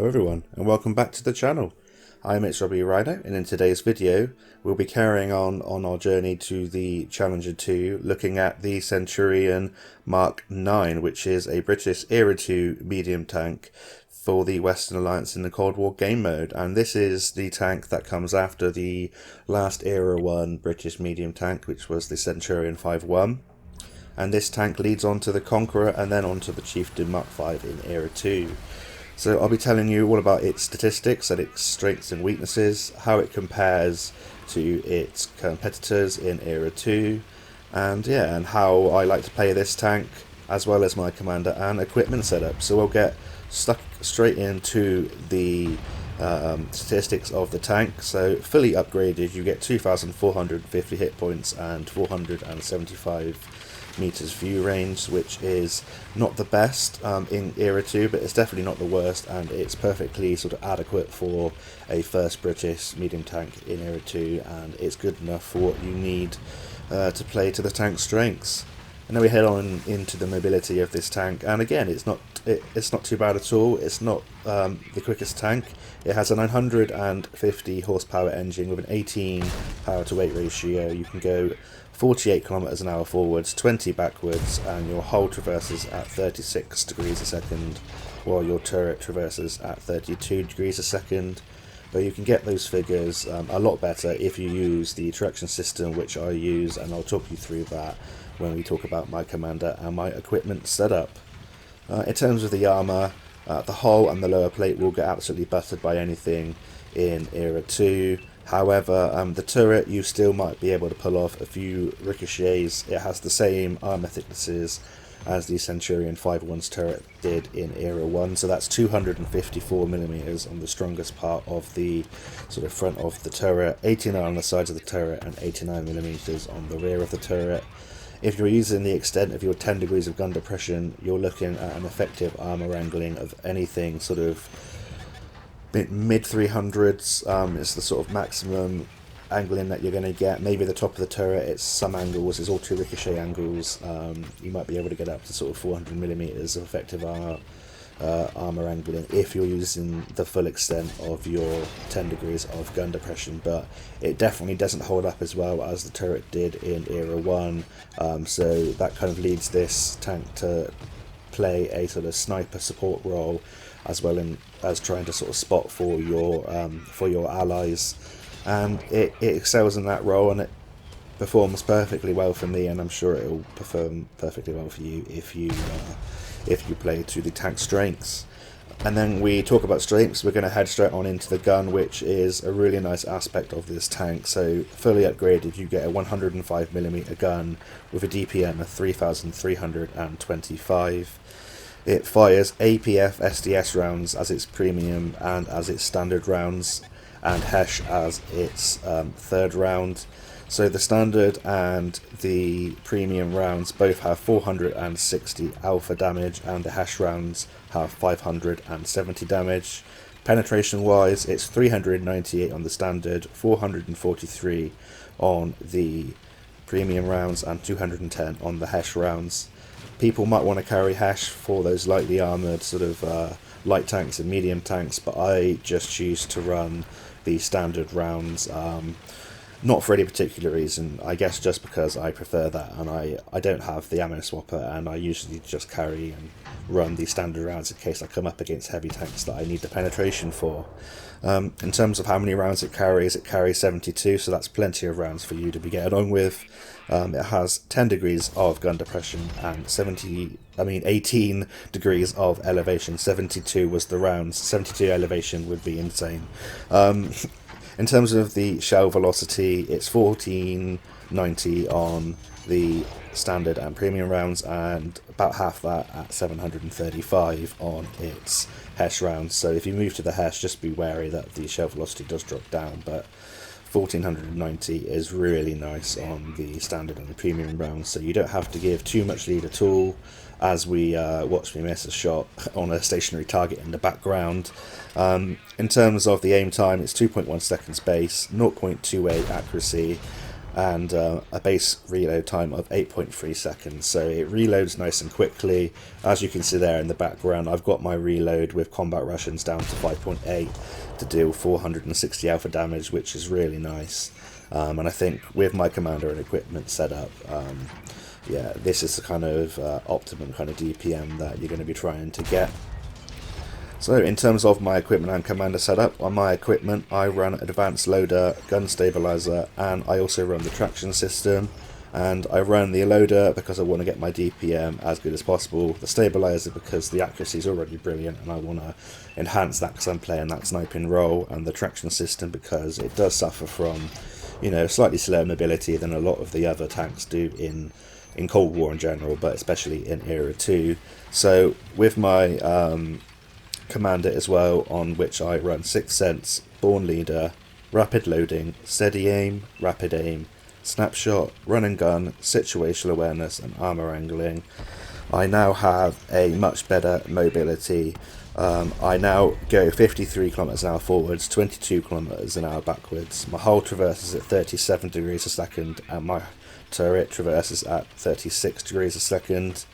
everyone, and welcome back to the channel. I'm HW Rhino, and in today's video we'll be carrying on our journey to the Challenger 2, looking at the Centurion Mark 9, which is a British Era 2 medium tank for the Western Alliance in the Cold War game mode, and this is the tank that comes after the last Era 1 British medium tank, which was the Centurion 5-1. And this tank leads on to the Conqueror and then on to the Chieftain Mark 5 in Era 2. So I'll be telling you all about its statistics and its strengths and weaknesses, how it compares to its competitors in Era 2, and how I like to play this tank, as well as my commander and equipment setup. So we'll get stuck straight into the statistics of the tank. So fully upgraded, you get 2,450 hit points and 475 meters view range, which is not the best in Era 2, but it's definitely not the worst, and it's perfectly sort of adequate for a first British medium tank in Era 2, and it's good enough for what you need to play to the tank's strengths. And then we head on into the mobility of this tank, and again, it's not too bad at all. It's not the quickest tank. It has a 950 horsepower engine with an 18 power to weight ratio. You can go 48 kilometers an hour forwards, 20 backwards, and your hull traverses at 36 degrees a second, while your turret traverses at 32 degrees a second. But you can get those figures a lot better if you use the traction system, which I use, and I'll talk you through that when we talk about my commander and my equipment setup. In terms of the armour, the hull and the lower plate will get absolutely buttered by anything in Era 2. However, the turret, you still might be able to pull off a few ricochets. It has the same armour thicknesses as the Centurion 5-1's turret did in Era 1, so that's 254mm on the strongest part of the sort of front of the turret, 89 on the sides of the turret, and 89mm on the rear of the turret. If you're using the extent of your 10 degrees of gun depression, you're looking at an effective armour angling of anything sort of mid 300s. It's the sort of maximum angling that you're going to get. Maybe the top of the turret, it's some angles, it's auto ricochet angles. You might be able to get up to sort of 400mm of effective armour angling if you're using the full extent of your 10 degrees of gun depression, but it definitely doesn't hold up as well as the turret did in Era 1, so that kind of leads this tank to play a sort of sniper support role, as well as trying to sort of spot for your allies, and it excels in that role, and it performs perfectly well for me, and I'm sure it will perform perfectly well for you if you play to the tank strengths. And then we talk about strengths, we're going to head straight on into the gun, which is a really nice aspect of this tank. So fully upgraded, you get a 105mm gun with a DPM of 3,325. It fires APF SDS rounds as its premium and as its standard rounds, and HESH as its third round. So the standard and the premium rounds both have 460 alpha damage, and the HESH rounds have 570 damage. Penetration wise, it's 398 on the standard, 443 on the premium rounds, and 210 on the HESH rounds. People might want to carry HESH for those lightly armoured sort of light tanks and medium tanks, but I just choose to run the standard rounds, not for any particular reason, I guess just because I prefer that, and I don't have the ammo swapper, and I usually just carry and run the standard rounds in case I come up against heavy tanks that I need the penetration for. In terms of how many rounds it carries 72, so that's plenty of rounds for you to be getting on with. It has 10 degrees of gun depression and 18 degrees of elevation. 72 was the rounds. 72 elevation would be insane. In terms of the shell velocity, it's 1490 on the standard and premium rounds, and about half that at 735 on its HESH rounds. So if you move to the HESH, just be wary that the shell velocity does drop down, but 1490 is really nice on the standard and the premium rounds, so you don't have to give too much lead at all, as we watch me miss a shot on a stationary target in the background. In terms of the aim time, it's 2.1 seconds base, 0.28 accuracy, and a base reload time of 8.3 seconds. So it reloads nice and quickly. As you can see there in the background, I've got my reload with combat rations down to 5.8 to deal 460 alpha damage, which is really nice. And I think with my commander and equipment setup, yeah, this is the kind of optimum kind of DPM that you're going to be trying to get. So in terms of my equipment and commander setup, on my equipment I run advanced loader, gun stabilizer, and I also run the traction system. And I run the loader because I want to get my DPM as good as possible, the stabilizer because the accuracy is already brilliant and I want to enhance that because I'm playing that sniping role, and the traction system because it does suffer from, you know, slightly slower mobility than a lot of the other tanks do in Cold War in general, but especially in Era 2. So with my commander as well, on which I run 6th Sense, Born Leader, Rapid Loading, Steady Aim, Rapid Aim, Snapshot, Run and Gun, Situational Awareness and Armour Angling, I now have a much better mobility. I now go 53 kilometers an hour forwards, 22 kilometers an hour backwards. My hull traverses at 37 degrees a second and my turret traverses at 36 degrees a second.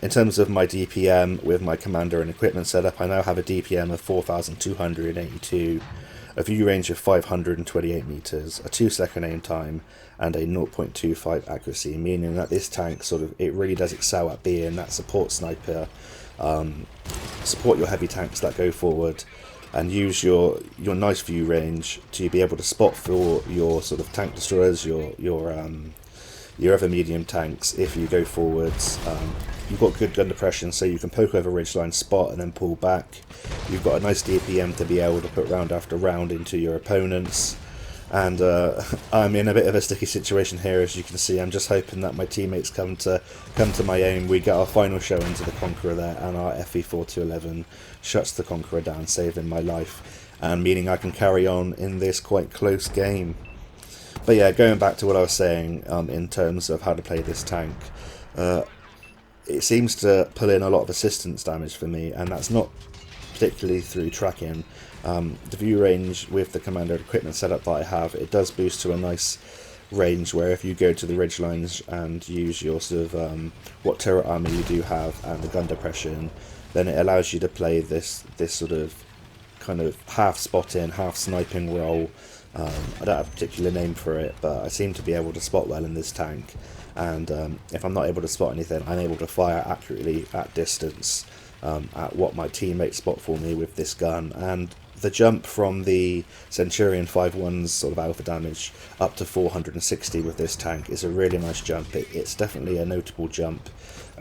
In terms of my DPM with my commander and equipment setup, I now have a DPM of 4,282, a view range of 528 meters, a 2-second aim time, and a 0.25 accuracy, meaning that this tank it really does excel at being that support sniper, support your heavy tanks that go forward, and use your nice view range to be able to spot for your sort of tank destroyers, your other medium tanks if you go forwards. You've got good gun depression, so you can poke over ridgeline, spot and then pull back. You've got a nice DPM to be able to put round after round into your opponents. And I'm in a bit of a sticky situation here, as you can see. I'm just hoping that my teammates come to my aim. We get our final show into the Conqueror there, and our FV4015 shuts the Conqueror down, saving my life, and meaning I can carry on in this quite close game. But yeah, going back to what I was saying in terms of how to play this tank, it seems to pull in a lot of assistance damage for me, and that's not particularly through tracking. The view range with the commander equipment setup that I have, it does boost to a nice range where if you go to the ridge lines and use your sort of what turret armor you do have and the gun depression, then it allows you to play this sort of kind of half spotting, half sniping role. I don't have a particular name for it, but I seem to be able to spot well in this tank, and if I'm not able to spot anything, I'm able to fire accurately at distance at what my teammates spot for me with this gun. And the jump from the Centurion 5.1's sort of alpha damage up to 460 with this tank is a really nice jump. It's definitely a notable jump.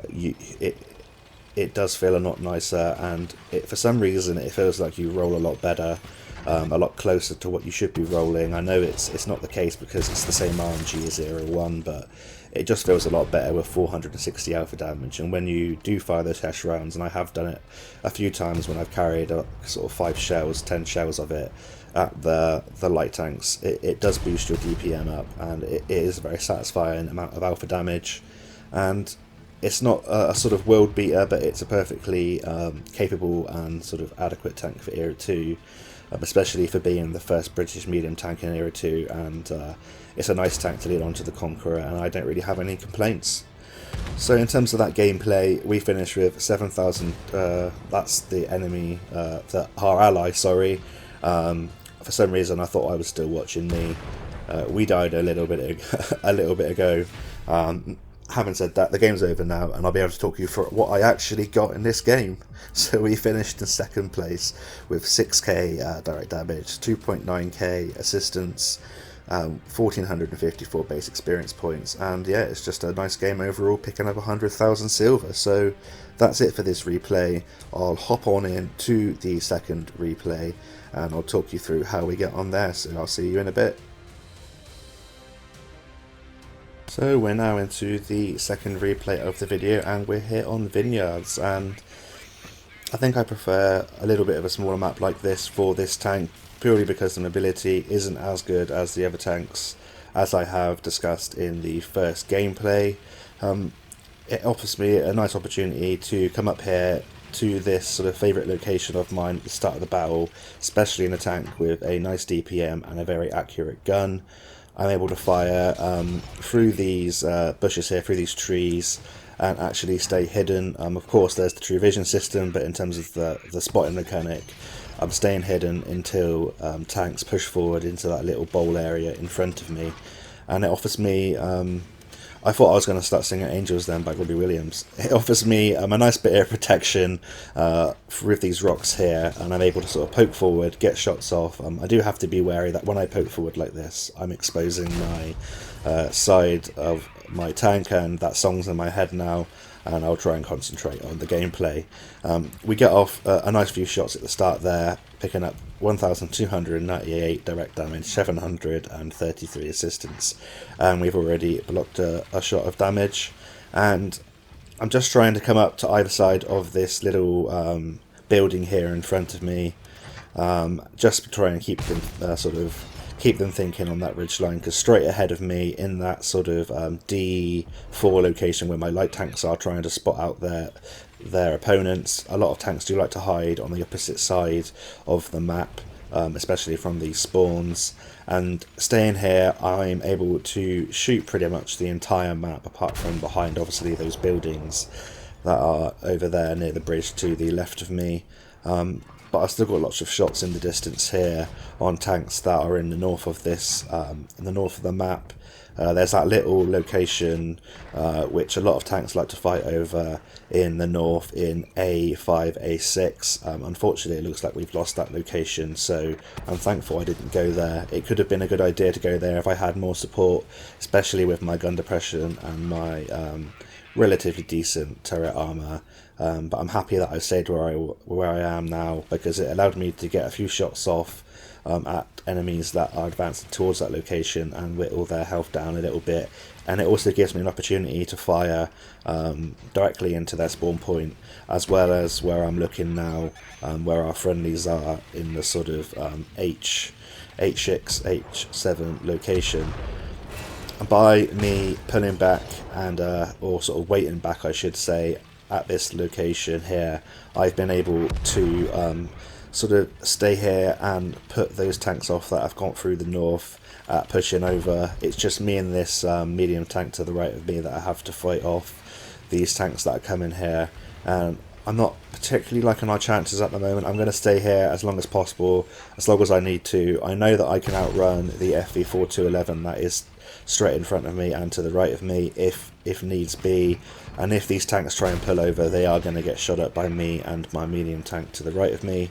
It does feel a lot nicer, and for some reason it feels like you roll a lot better, a lot closer to what you should be rolling. I know it's not the case because it's the same RNG as Era 1, but it just feels a lot better with 460 alpha damage. And when you do fire those test rounds, and I have done it a few times when I've carried up sort of 5 shells, 10 shells of it at the light tanks, it does boost your DPM up, and it is a very satisfying amount of alpha damage. And it's not a sort of world beater, but it's a perfectly capable and sort of adequate tank for Era 2, especially for being the first British medium tank in Era 2, and it's a nice tank to lead on to the Conqueror, and I don't really have any complaints. So in terms of that gameplay, we finished with 7,000, that's the enemy, our ally, sorry. For some reason I thought I was still watching me. We died a little bit ago. Having said that, the game's over now, and I'll be able to talk you through what I actually got in this game. So we finished in 2nd place with 6k direct damage, 2.9k assistance, 1,454 base experience points, and yeah, it's just a nice game overall, picking up 100,000 silver. So that's it for this replay. I'll hop on in to the second replay, and I'll talk you through how we get on there, so I'll see you in a bit. So we're now into the second replay of the video, and we're here on Vineyards, and I think I prefer a little bit of a smaller map like this for this tank, purely because the mobility isn't as good as the other tanks, as I have discussed in the first gameplay. It offers me a nice opportunity to come up here to this sort of favourite location of mine at the start of the battle, especially in a tank with a nice DPM and a very accurate gun. I'm able to fire through these bushes here, through these trees, and actually stay hidden. Of course, there's the true vision system, but in terms of the spotting mechanic, I'm staying hidden until tanks push forward into that little bowl area in front of me, and it offers me. I thought I was going to start singing Angels then by Robbie Williams. It offers me a nice bit of protection with these rocks here, and I'm able to sort of poke forward, get shots off. I do have to be wary that when I poke forward like this, I'm exposing my side of my tank, and that song's in my head now, and I'll try and concentrate on the gameplay. We get off a nice few shots at the start there, picking up 1,298 direct damage, 733 assistance, and we've already blocked a shot of damage. And I'm just trying to come up to either side of this little building here in front of me, just to try and keep them keep them thinking on that ridge line, because straight ahead of me in that sort of D4 location where my light tanks are trying to spot out their opponents, a lot of tanks do like to hide on the opposite side of the map, especially from these spawns. And staying here, I'm able to shoot pretty much the entire map, apart from behind obviously those buildings that are over there near the bridge to the left of me. But I've still got lots of shots in the distance here on tanks that are in the north of this, in the north of the map. There's that little location which a lot of tanks like to fight over in the north in A5, A6. Unfortunately, it looks like we've lost that location, so I'm thankful I didn't go there. It could have been a good idea to go there if I had more support, especially with my gun depression and my relatively decent turret armour. But I'm happy that I stayed where I am now, because it allowed me to get a few shots off at enemies that are advancing towards that location and whittle their health down a little bit. And it also gives me an opportunity to fire directly into their spawn point, as well as where I'm looking now, where our friendlies are in the sort of H6, H7 location. By me pulling back and or sort of waiting back, I should say, at this location here, I've been able to sort of stay here and put those tanks off that have gone through the north, pushing over. It's just me and this medium tank to the right of me that I have to fight off these tanks that are coming here, and I'm not particularly liking our chances at the moment. I'm going to stay here as long as possible, as long as I need to. I know that I can outrun the FV4015 that is straight in front of me and to the right of me if needs be, and if these tanks try and pull over, they are going to get shot up by me and my medium tank to the right of me.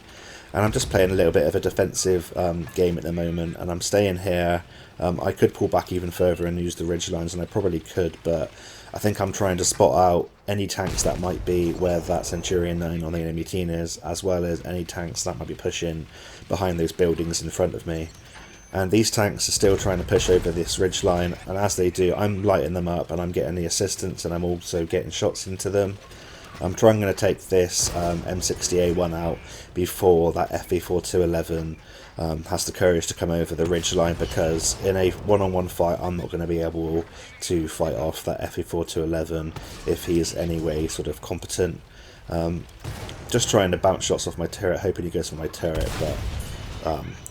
And I'm just playing a little bit of a defensive game at the moment, and I'm staying here. I could pull back even further and use the ridge lines, and I probably could, but I think I'm trying to spot out any tanks that might be where that Centurion 9 on the enemy team is, as well as any tanks that might be pushing behind those buildings in front of me. And these tanks are still trying to push over this ridge line, and as they do, I'm lighting them up and I'm getting the assistance, and I'm also getting shots into them. I'm trying to take this M60A1 out before that FV4015 has the courage to come over the ridge line, because in a one-on-one fight I'm not going to be able to fight off that FV4015 if he is anyway sort of competent. Just trying to bounce shots off my turret, hoping he goes for my turret, but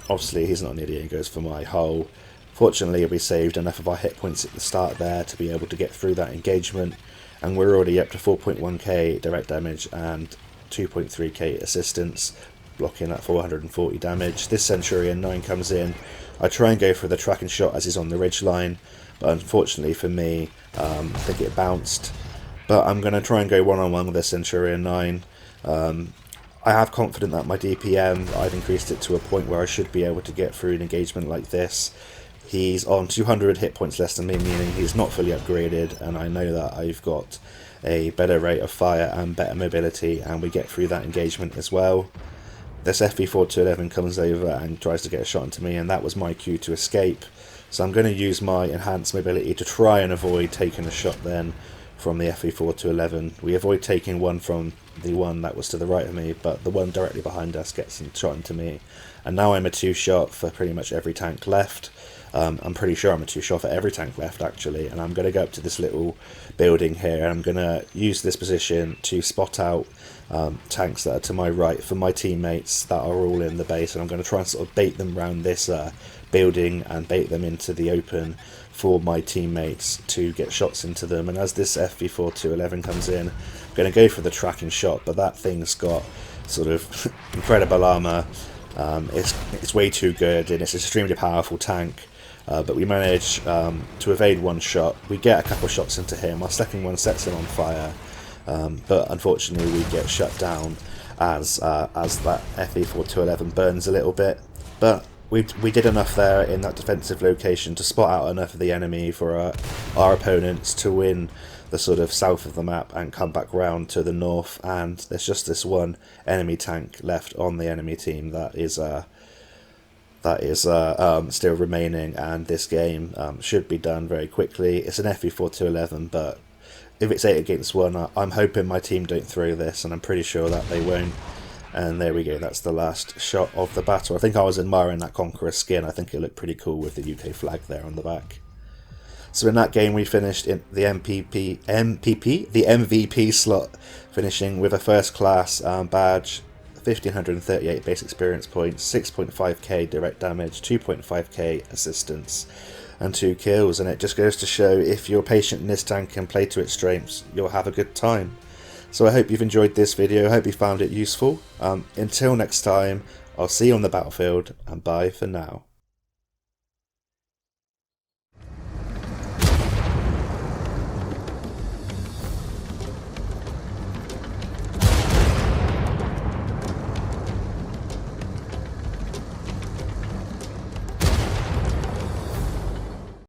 obviously he's not an idiot, he goes for my hull. Fortunately, we saved enough of our hit points at the start there to be able to get through that engagement, and we're already up to 4.1k direct damage and 2.3k assistance, blocking at 440 damage. This Centurion 9 comes in. I try and go for the tracking shot as he's on the ridge line, but unfortunately for me, I think it bounced. But I'm going to try and go one-on-one with this Centurion 9. I have confidence that my DPM, I've increased it to a point where I should be able to get through an engagement like this. He's on 200 hit points less than me, meaning he's not fully upgraded, and I know that I've got a better rate of fire and better mobility, and we get through that engagement as well. This FV4015 comes over and tries to get a shot into me, and that was my cue to escape. So I'm going to use my enhanced mobility to try and avoid taking a shot then from the FV4015. We avoid taking one from the one that was to the right of me, but the one directly behind us gets a shot into me. And now I'm a two-shot for pretty much every tank left. I'm pretty sure I'm a two-shot for every tank left, actually, and I'm going to go up to this little building here, and I'm going to use this position to spot out tanks that are to my right for my teammates that are all in the base, and I'm going to try and sort of bait them around this building and bait them into the open for my teammates to get shots into them. And as this FV4015 comes in, I'm going to go for the tracking shot, but that thing's got sort of incredible armour. It's way too good, and it's an extremely powerful tank. But we manage to evade one shot. We get a couple of shots into him. Our second one sets him on fire, but unfortunately we get shut down as that FV4015 burns a little bit. But we did enough there in that defensive location to spot out enough of the enemy for our opponents to win the sort of south of the map and come back round to the north. And there's just this one enemy tank left on the enemy team that is still remaining, and this game should be done very quickly. It's an FV4015, but if it's 8 against 1, I'm hoping my team don't throw this, and I'm pretty sure that they won't. And there we go, that's the last shot of the battle. I think I was admiring that Conqueror skin. I think it looked pretty cool with the UK flag there on the back. So in that game we finished in the the MVP slot, finishing with a first class badge, 1538 base experience points, 6.5k direct damage, 2.5k assistance, and 2 kills. And it just goes to show, if you're patient in this tank and play to its strengths, you'll have a good time. So I hope you've enjoyed this video, I hope you found it useful. Until next time, I'll see you on the battlefield, and bye for now.